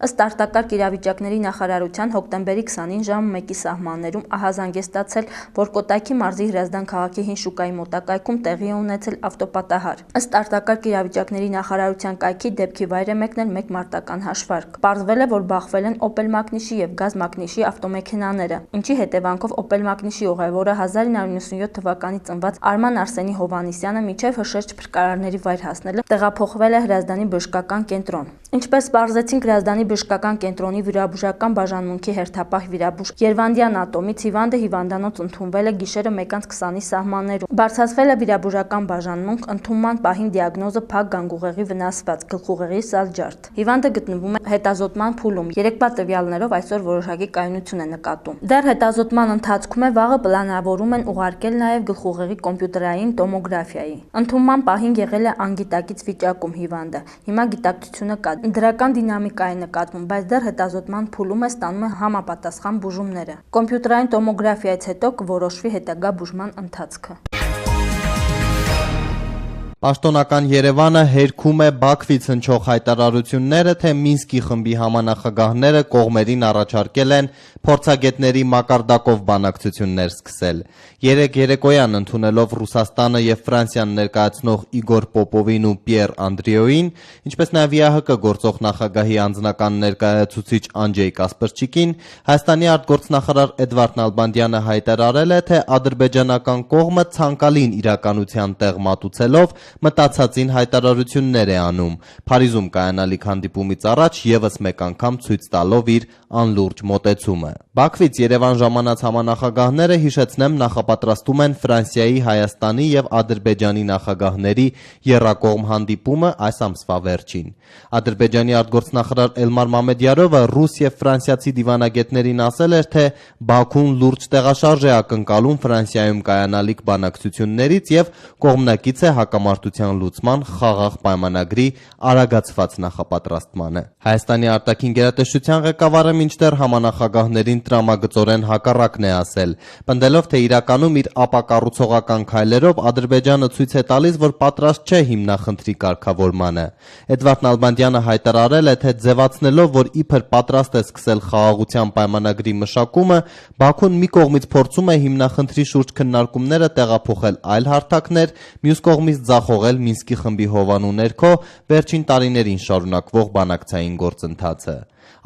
Ըստ արտակարգ իրավիճակների նախարարության հոկտեմբերի 20-ին ժամը 1-ի սահմաններում ահազանգ է ստացել, որ Կոտայքի մարզի Հրազդան քաղաքի հին շուկայի մոտակայքում տեղի է ունեցել ավտոպատահար։ Ըստ արտակարգ իրավիճակների նախարարության կայքի դեպքի վայր է մեկնել մեկ մարտական հաշվարկ։ Պարզվել է, որ բախվել են Opel Magnish-ի եւ Gaz Magnish-ի ավտոմեքենաները, ինչի հետևանքով Opel Magnish-ի ուղևորը 1997 թվականի ծնված Արման Արսենի Հովհաննիսյանը մինչև հրշեջ փրկարարների վայր հասնելը տեղափոխվել է Հրազդանի բժշկական կենտրոն։ Ինչպես պարզեցինք Հրազդանի բժշկական կենտրոնի վիրաբուժական բաժանմունքի հերթապահ վիրաբույժ Երվանդյան Ատոմից, հիվանդը հիվանդանոց ընդունվել է գիշերը 1:20-ի սահմաններում։ Բարձրացվել է վիրաբուժական բաժանմունք, ընդունման պահին դիագնոզը փակ գանգուղեղի վնասված, գլխուղեղի սալջարդ։ Հիվանդը գտնվում է հետազոտման փուլում։ Երեկվա տվյալներով այսօր որոշակի կայունություն է նկատում։ Դեռ հետազոտման ընթացքում է, վաղը պլանավորում են ուղարկել նաև գլխուղեղի կոմպյուտերային տոմոգրաֆիայի։ Ընդունման պահին եղել է անգիտակից վիճակում հիվանդը։ Հիմա գիտակցությունը կա, դրական դինամիկա է նկատվում, բայց դեռ հետազոտման փուլում է, ստանում է համապատասխան բուժումները։ Կոմպյուտերային տոմոգրաֆիայից հետո կորոշվի հետագա բուժման ընթացքը։ Պաշտոնական Երևանը հերքում է Բաքվից հնչող հայտարարությունները, թե Մինսկի խմբի համանախագահները կողմերին առաջարկել են փորձագետների մակարդակով բանակցություններ սկսել։ Երեկ երեկոյան ընդունելով Ռուսաստանը եւ Ֆրանսիան ներկայացնող Իգոր Պոպովին ու Պիեր Անդրիոին, ինչպես նաեւ ԵԱՀԿ գործող նախագահի անձնական ներկայացուցիչ Անջեյ Կասպրչիկին, Հայաստանի արտգործնախարար Էդվարդ Նալբանդյանը հայտարարել է, թե ադրբեջանական կողմը ցանկալին իրականության տեղ մատուցելով մտածածին հայտարարություններ է անում, Փարիզում կայանալիք հանդիպումից առաջ եւս մեկ անգամ ցույց տալով իր անլուրջ մոտեցումը։ Բաքվից Երևան ժամանած համանախագահները, հիշեցնեմ, նախապատրաստում են Ֆրանսիայի, Հայաստանի եւ Ադրբեջանի նախագահների եռակողմ հանդիպումը այս ամսվա վերջին։ Ադրբեջանի արտգործնախարար Էլմար Մամեդյարովը ռուս եւ ֆրանսիացի դիվանագետներին ասել էր, թե Բաքուն լուրջ տեղաշարժ է ակնկալում Ֆրանսիայում կայանալիք բանակցություններից եւ կողմնակից է հակամարտության լուծման խաղաղ պայմանագրի արագացված նախապատրաստմանը։ Հայաստանի արտաքին գերատեսչության ղեկավարը մինչդեռ համանախագահներին տրամագծորեն հակառակն է ասել, պնդելով, թե իրականում իր ապակառուցողական քայլերով Ադրբեջանը ցույց է տալիս, որ պատրաստ չէ հիմնախնդրի կարգավորմանը։ Էդվարդ Նալբանդյանը հայտարարել է, թե ձևացնելով, որ իբր պատրաստ է սկսել խաղաղության պայմանագրի մշակումը, Բաքուն մի կողմից փորձում է հիմնախնդրի շուրջ քննարկումները տեղափոխել այլ հարթակներ, մյուս կողմից ձախողել Մինսկի խմբի հովանու ներքո վերջին տարիներին շարունակվող բանակցային գործընթացը։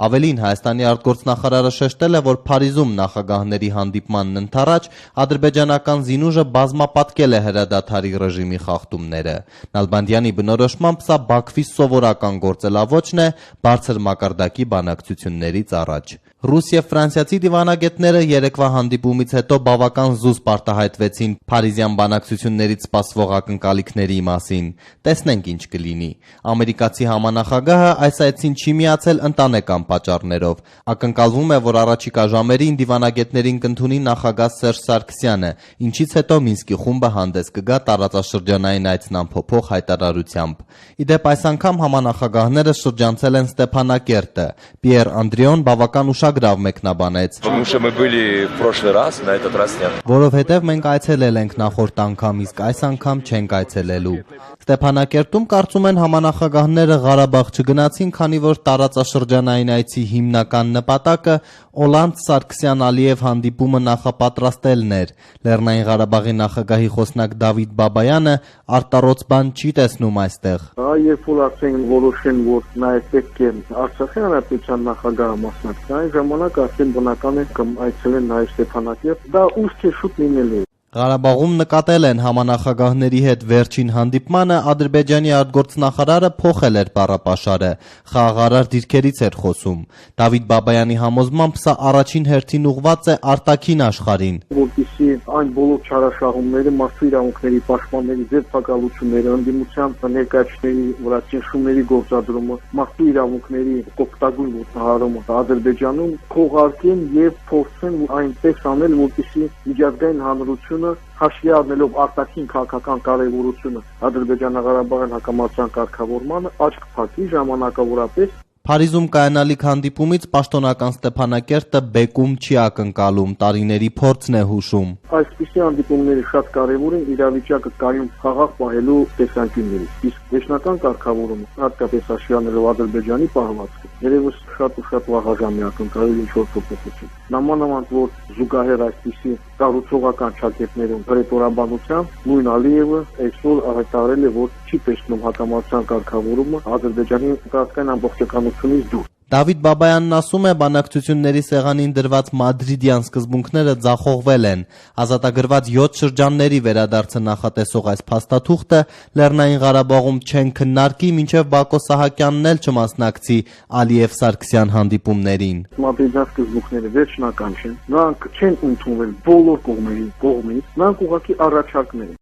Ավելին, Հայաստանի արտգործնախարարը շեշտել է, որ Փարիզում նախագահների հանդիպմանն ընդառաջ ադրբեջանական զինուժը բազմապատկել է հրադադարի ռեժիմի խախտումները։ Նալբանդյանի բնորոշմամբ սա Բաքվի սովորական գործելավոճն է բարձր մակարդակի բանակցություններից առաջ։ Ռուս եւ ֆրանսիացի դիվանագետները երեկվա հանդիպումից հետո բավական զուսպ արտահայտվեցին փարիզյան բանակցություններից սպասվող ակնկալիքների մասին։ Տեսնենք ինչ կլինի։ Ամերիկացի համանախագահը այս այցին չի միացել ընտանեկան պատճառներով։ Ակնկալվում է, որ առաջիկա ժամերին դիվանագետներին կընդունի նախագահ Սերժ Սարգսյանը, ինչից հետո Մինսկի խումբը հանդես կգա տարածաշրջանային այցն ամփոփող հայտարարությամբ։ Իդեպ այս անգամ համանախագահները շրջանցել են Ստեփանակերտը։ Պիեր Անդրիոն բավական ուշագրավ մեկնաբանեց։ Որովհետև մենք այցելել ենք նախորդ անգամ, իսկ այս անգամ չենք այցելելու։ Ստեփանակերտում կարծում են համանախագահները Ղարաբաղ չգնացին, քանի որ տարածաշրջանային այցի հիմնական նպատակը Օլանդ-Սարգսյան-Ալիև հանդիպումը նախապատրաստելն էր։ Լեռնային Ղարաբաղի նախագահի խոսնակ Դավիթ Բաբայանը արտառոց բան չի տեսնում այստեղ։ Երբ որ ասենք որոշեն, որ նաև պետք է Արցախի հանրապետության նախագահը մասնակցի, այն ժամանակ արդեն բնական է կամ այցելեն նաև Ստեփանակերտ, դա ուշ չէ շուտ լինելու է։ Ղարաբաղում նկատել են համանախագահների հետ վերջին հանդիպմանը Ադրբեջանի արտգործնախարարը փոխել էր բառապաշարը, խաղաղարար դիրքերից էր խոսում։ Դավիթ Բաբայանի համոզմամբ սա առաջին հերթին ուղղված է արտաքին աշխարհին, որպեսզի այն բոլոր չարաշահումները, մարդու իրավունքների պաշտպանների ձերբակալությունները, ընդդիմության ներկայացուցիչների վրա ճնշումների գործադրումը, մարդու իրավունքների կոպտագույն ոտնահարումը Ադրբեջանում քողարկեն եւ փորձեն այնպես անել, որպեսզի միջազգային հանրությունը հաշվի առնելով արտաքին քաղաքական կարևորությունը Ադրբեջանա-Ղարաբաղյան հակամարտության կարգավորմանը աչք փակի ժամանակավորապես։ Փարիզում կայանալիք հանդիպումից պաշտոնական Ստեփանակերտը բեկում չի ակնկալում, տարիների փորձն է հուշում։ Այսպիսի հանդիպումները շատ կարևոր են իրավիճակը կայուն խաղաղ պահելու տեսանկյուններից։ Իսկ վերջնական կարգավորումը, հատկապես աշիանելով Ադրբեջանի պահվածքը, երևս շատ ու շատ վաղաժամ է ակնկալել ինչ-որ փոփոխություն։ Նամանավանդ որ զուգահեռ այսպիսի կառուցողական ճակերտներում հռետորաբանությամբ նույն Ալիևը այսօր հայտարարել է, որ չի տեսնում հակամարտության կարգավորումը Ադրբեջանի կարգային ամբողջականությունից դուրս։ Դավիթ Բաբայանն ասում է, բանակցությունների սեղանին դրված մադրիդյան սկզբունքները ձախողվել են։ Ազատագրված 7 շրջանների վերադարձը նախատեսող այս փաստաթուղթը Լեռնային Ղարաբաղում չեն քննարկի, մինչև Բակո Սահակյանն էլ չմասնակցի Ալիև-Սարգսյան հանդիպումներին։ Մադրիդյան սկզբունքները վերջնական չեն։ Նրանք չեն ընդունվել բոլոր կողմից, նրանք ուղղակի առաջարկներ են։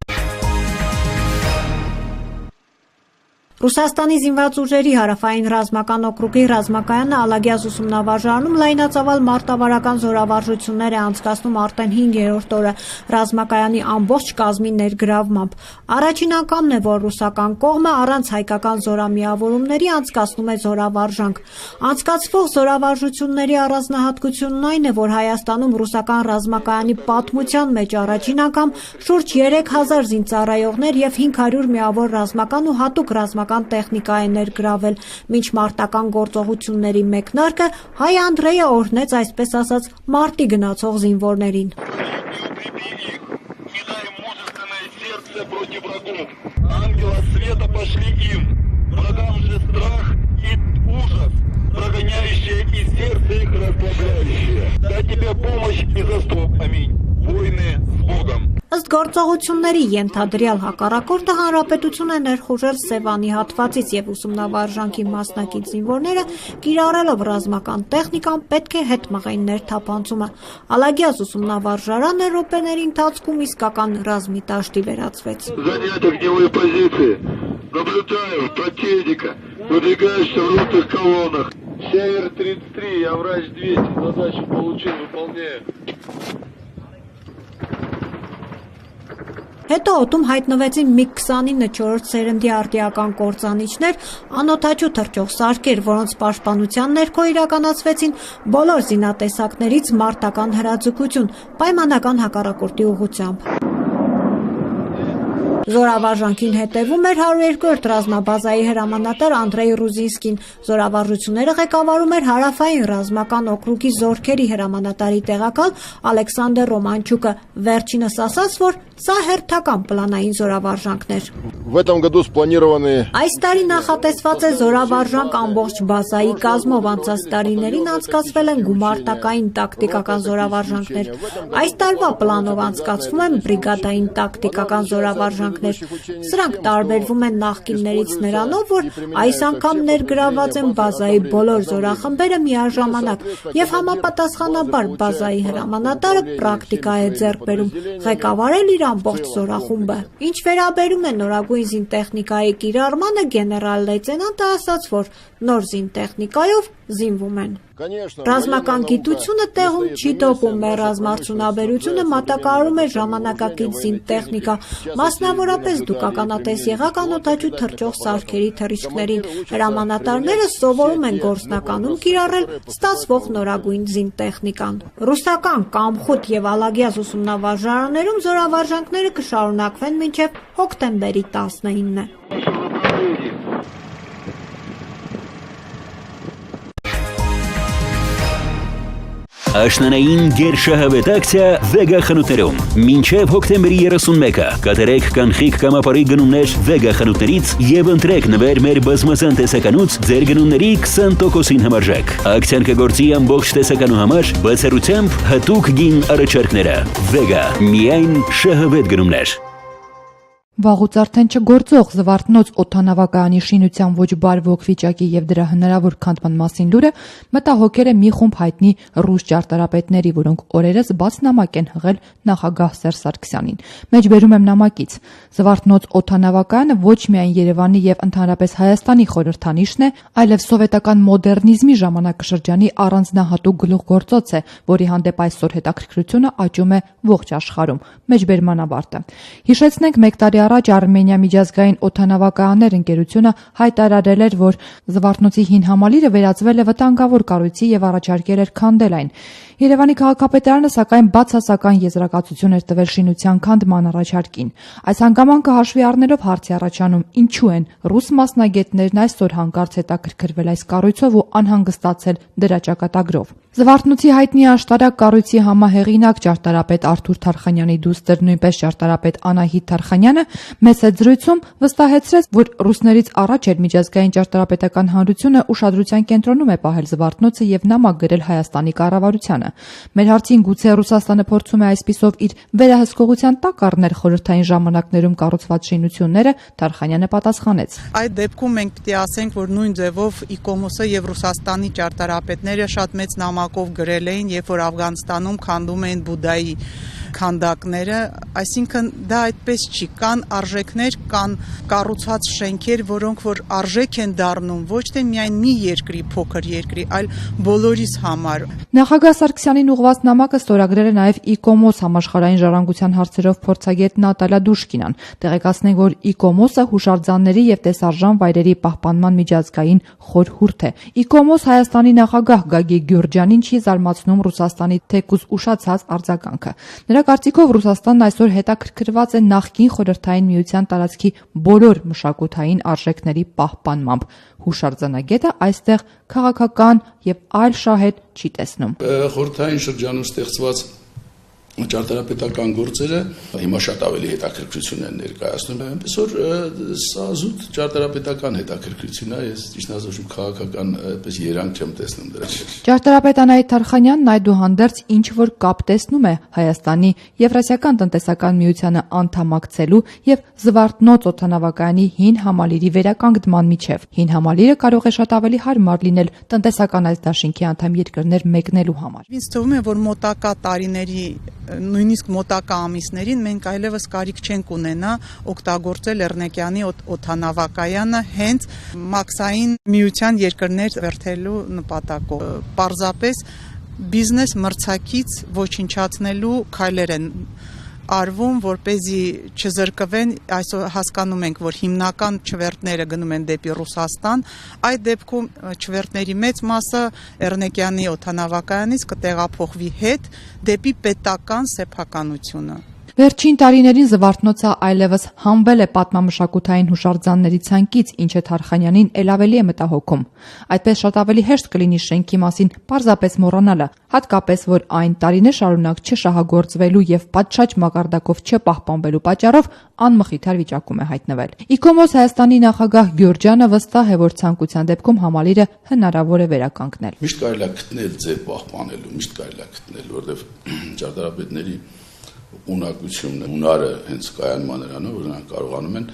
Ռուսաստանի զինված ուժերի հարավային ռազմական օկրուգի ռազմակայանը Ալագյազ ուսումնավարժարանում լայնածավալ մարտավարական զորավարժություններ է անցկացնում արդեն 5-րդ օրը ռազմակայանի ամբողջ կազմի ներգրավմամբ։ Առաջին անգամն է, որ ռուսական կողմը առանց հայկական զորամիավորումների անցկացնում է զորավարժանք։ Անցկացվող զորավարժությունների առանձնահատկությունն այն է, որ Հայաստանում ռուսական ռազմակայանի պատմության մեջ առաջին անգամ շուրջ 3000 զինծառայողներ եւ 500 միավոր ռազմական ու հատուկ ռազմական տեխնիկա է ներգրավել, մինչ մարտական գործողությունների մեկնարկը հայ Անդրեյը օրհնեց այսպես ասած մարտի գնացող զինվորներին։ Ըստ գործողությունների ենթադրյալ հակառակորդը հանրապետություն է ներխուժել Սևանի հատվածից եւ ուսումնավարժանքի մասնակից զինվորները կիրառելով ռազմական տեխնիկան պետք է հետ մղեն ներթափանցումը։ Ալագյազ ուսումնավարժարանը րոպեների ընթացքում իսկական ռազմի դաշտի վերածվեց։ Север 33, я врач 200, задачу получил, выполняю. Հետո օդում հայտնվեցին MiG-29 4-րդ սերնդի արտիական կործանիչներ, անօդաչու թռչող սարքեր, որոնց պաշտպանության ներքո իրականացվեցին բոլոր զինատեսակներից մարտական հրաձգություն, պայմանական հակառակորդի ուղղությամբ։ Զորավարժանքին հետևում էր 102-րդ ռազմաբազայի հրամանատար Անդրեյ Ռուզինսկին, զորավարժությունները ղեկավարում էր հարավային ռազմական օկրուգի զորքերի հրամանատարի տեղակալ Ալեքսանդր Ռոմանչուկը, վերջինս ասաց, որ սա հերթական պլանային զորավարժանքներ։ Այս տարի նախատեսված է զորավարժանք ամբողջ բազայի կազմով, անցած տարիներին անցկացվել են գումարտակային տակտիկական զորավարժանքներ։ Այս տարվա պլանով անցկացվում են բրիգադային տակտիկական զորավարժանքներ։ Սրանք տարբերվում են նախկիններից նրանով, որ այս անգամ ներգրաված են բազայի բոլոր զորախմբերը միաժամանակ եւ համապատասխանաբար բազայի հրամանատարը պրակտիկա է ձեռք բերում, ղեկավարել իր ամբողջ զորախումբը։ Ինչ վերաբերում է նորագույն զինտեխնիկայի կիրառմանը, գեներալ լեյտենանտը ասաց, որ նոր զինտեխնիկայով զինվում են։ Ռազմական գիտությունը տեղում չի տոպում, մեր ռազմարդյունաբերությունը մատակարարում է ժամանակակից զինտեխնիկա, մասնավորապես դուք ականատես եղաք անօդաչու թռչող սարքերի թռիչքներին։ Հրամանատարները սովորում են գործնականում կիրառել ստացվող նորագույն զինտեխնիկան։ Ռուսական Կամխուտ եւ Ալագյազ ուսումնավարժարաններում զորավարժանքները կշարունակվեն մինչեւ հոկտեմբերի 19-ը։ Աշնանային գերշահավետ Վեգա խանութներում մինչև հոկտեմբերի 31-ը կատարեք կանխիկ կամ ապարի գնումներ Վեգա խանութներից եւ ընտրեք նվեր մեր բազմազան տեսականուց ձեր գնումների 20%-ին համարժեք։ Ակցիան կգործի ամբողջ տեսականու համար բացառությամբ հատուկ գին առաջարկները։ Վեգա միայն շահավետ գնումներ։ Վաղուց արդեն չգործող Զվարթնոց օդանավակայանի շինության ոչ բարվոք վիճակի եւ դրա հնարավոր քանդման մասին լուրը մտահոգել է մի խումբ հայտնի ռուս ճարտարապետների, որոնք օրերս բաց նամակ են հղել նախագահ Սերժ Սարգսյանին։ Մեջբերում եմ նամակից. Զվարթնոց օդանավակայանը ոչ միայն Երևանի եւ ընդհանրապես Հայաստանի խորհրդանիշն է, այլև սովետական մոդեռնիզմի ժամանակաշրջանի առանձնահատուկ գլուխգործոց է, որի հանդեպ այսօր հետաքրքրությունը աճում է ողջ աշխարհում։ Մեջբերման ավարտը։ Հիշեցնենք, մեկ տարի առաջ Արմենիա միջազգային օդանավակայաններ ընկերությունը հայտարարել էր, որ Զվարթնոցի հին համալիրը վերածվել է վտանգավոր կառույցի եւ առաջարկել էր քանդել այն։ Երևանի քաղաքապետարանը սակայն բացասական եզրակացություն էր տվել շինության քանդման առաջարկին։ Այս հանգամանքը հաշվի առնելով հարց է առաջանում, ինչու են ռուս մասնագետներն այսօր հանկարծ հետաքրքրվել այս կառույցով ու անհանգստացել դրա ճակատագրով։ Զվարթնոցի հայտնի աշտարակ կառույցի համահեղինակ ճարտարապետ Արթուր Թարխանյանի դուստր, նույնպես ճարտարապետ Անահիտ Թարխանյանը մեծ զրույցում վստահեցրեց, որ ռուսներից առաջ էր միջազգային ճարտարապետական հանրությունը ուշադրության կենտրոնում է պահել Զվարթնոցը եւ նամակ գրել Հայաստանի կառավարությանը։ Մեր հարցին գուցե Ռուսաստանը փորձում է այսպիսով իր վերահսկողության տակ առնել խորհրդային ժամանակներում կառուցված շինությունները, Թարխանյանը պատասխանեց. Այդ դեպքում մենք պետք է ասենք, որ նույն ձևով ICOMOS-ը եւ Ռուսաստանի ճարտարապետները շատ մեծ նամակով գրել էին, երբ որ Աֆղանստանում քանդում էին Բուդայի քանդակները, այսինքն դա այդպես չի, կան արժեքներ, կան կառուցված շենքեր, որոնք որ արժեք են դառնում ոչ թե միայն մի երկրի, փոքր երկրի, այլ բոլորիս համար։ Նախագահ Սարգսյանին ուղղված նամակը ստորագրել է նաև ICOMOS համաշխարհային ժառանգության հարցերով փորձագետ Նատալիա Դուշկինան։ Տեղեկացնենք, որ ICOMOS-ը հուշարձանների եւ տեսարժան վայրերի պահպանման միջազգային խորհուրդ է։ ICOMOS Հայաստանի նախագահ Գագիկ Գյուրջյանին չի զարմացնում Ռուսաստանի թեկուզ ուշացած արձագանքը։ Նրա կարծիքով Ռուսաստանն այսօր հետաքրքրված է նախկին խորհրդային միության տարածքի բոլոր մշակութային արժեքների պահպանմամբ։ Հուշարձանագետը այստեղ քաղաքական եւ այլ շահեր չի տեսնում։ Խորհրդային շրջանում ստեղծված ճարտարապետական գործերը հիմա շատ ավելի հետաքրքրություն են ներկայացնում, այնպես որ սա զուտ ճարտարապետական հետաքրքրություն է, ես ճիշտ ասած քաղաքական այդպես երանգ չեմ տեսնում դրա մեջ։ Ճարտարապետ Անահիտ Թարխանյանն այդուհանդերձ ինչ որ կապ տեսնում է Հայաստանի Եվրասիական տնտեսական միությանը անդամակցելու եւ Զվարթնոց օդանավակայանի հին համալիրի վերականգնման միջև։ Հին համալիրը կարող է շատ ավելի հարմար լինել տնտեսական այս դաշինքի անդամ երկրներ մեկնելու համար։ Ինձ թվում է, որ մոտակա տարիների նույնիսկ մոտակա ամիսներին մենք այլևս կարիք չենք ունենա օգտագործել Էռնեկյանի օդանավակայանը հենց մաքսային միության երկրներ վերթելու նպատակով։ Պարզապես բիզնես մրցակից ոչնչացնելու քայլեր են արվում, որպեսզի չզրկվեն, այսօր հասկանում ենք, որ հիմնական չվերթները գնում են դեպի Ռուսաստան, այդ դեպքում չվերթների մեծ մասը Էռնեկյանի օդանավակայանից կտեղափոխվի հետ դեպի պետական սեփականությունը։ Վերջին տարիներին Զվարթնոցը այլևս հանվել է պատմամշակութային հուշարձանների ցանկից, ինչը Թարխանյանին ել ավելի է մտահոգում։ Այդպես շատ ավելի հեշտ կլինի շենքի մասին պարզապես մոռանալը, հատկապես որ այն տարիներ շարունակ չշահագործվելու եւ պատշաճ մակարդակով չպահպանվելու պատճառով անմխիթար վիճակում է հայտնվել։ ICOMOS Հայաստանի նախագահ Գյուրջյանը վստահ է, որ ցանկության դեպքում համալիրը հնարավոր է վերականգնել։ Միշտ կարելի է գտնել ձև պահպանելու, միշտ կարելի է գտնել, որովհետեւ ճարտարապետների ունակությունն է, հունարը հենց կայանման նրանով, որ նրանք կարողանում են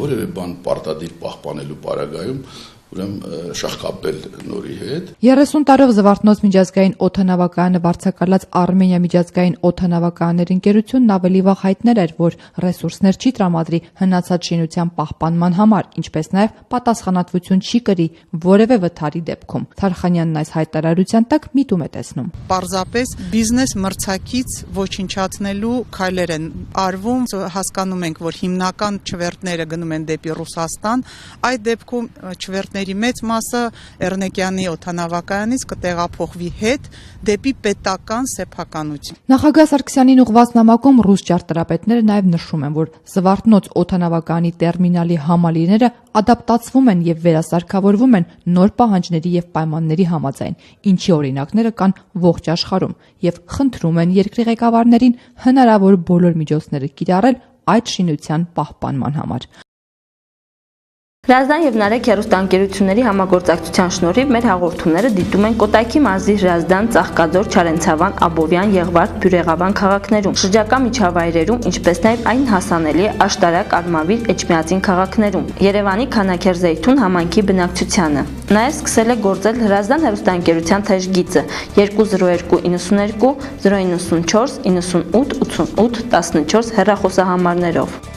որևէ բան պարտադիր պահպանելու պարագայում ուրեմն շահկապել նորի հետ։ 30 տարով Զվարթնոց միջազգային օդանավակայանը վարձակալած Արմենիա միջազգային օդանավակայաններ ընկերությունն ավելի վաղ հայտնել էր, որ ռեսուրսներ չի տրամադրի հնացած շինության պահպանման համար, ինչպես նաև պատասխանատվություն չի կրի որևէ վթարի դեպքում։ Թարխանյանն այս հայտարարության տակ միտում է տեսնում։ Պարզապես բիզնես մրցակից ոչնչացնելու քայլեր են արվում, հասկանում ենք, որ հիմնական չվերթները գնում են դեպի Ռուսաստան, այդ դեպքում չվերթների մեծ մասը Էռնեկյանի օդանավակայանից կտեղափոխվի հետ դեպի պետական սեփականություն։ Նախագահ Սարգսյանին ուղղված նամակում ռուս ճարտարապետները նաև նշում են, որ Զվարթնոց օդանավակայանի տերմինալի համալիրները ադապտացվում են եւ վերասարքավորվում են նոր պահանջների եւ պայմանների համաձայն, ինչի օրինակները կան ողջ աշխարհում, եւ խնդրում են երկրի ղեկավարներին հնարավոր բոլոր միջոցները կիրառել այդ շինության պահպանման համար։ Հրազդան եւ Նարեկ հեռուստաընկերությունների համագործակցության շնորհիվ մեր հաղորդումները դիտում են Կոտայքի մարզի Հրազդան, Ծաղկաձոր, Չարենցավան, Աբովյան, Եղվարդ, Բյուրեղավան քաղաքներում, շրջակա միջավայրերում, ինչպես նաեւ այն հասանելի է Աշտարակ, Արմավիր, Էջմիածին քաղաքներում, Երևանի Քանաքերզեյթուն համայնքի բնակչությանը։ Նաեւ սկսել է գործել Հրազդան հեռուստաընկերության թեժ գիծը 202 92 094 98 88 14 հեռախոսահամարներով։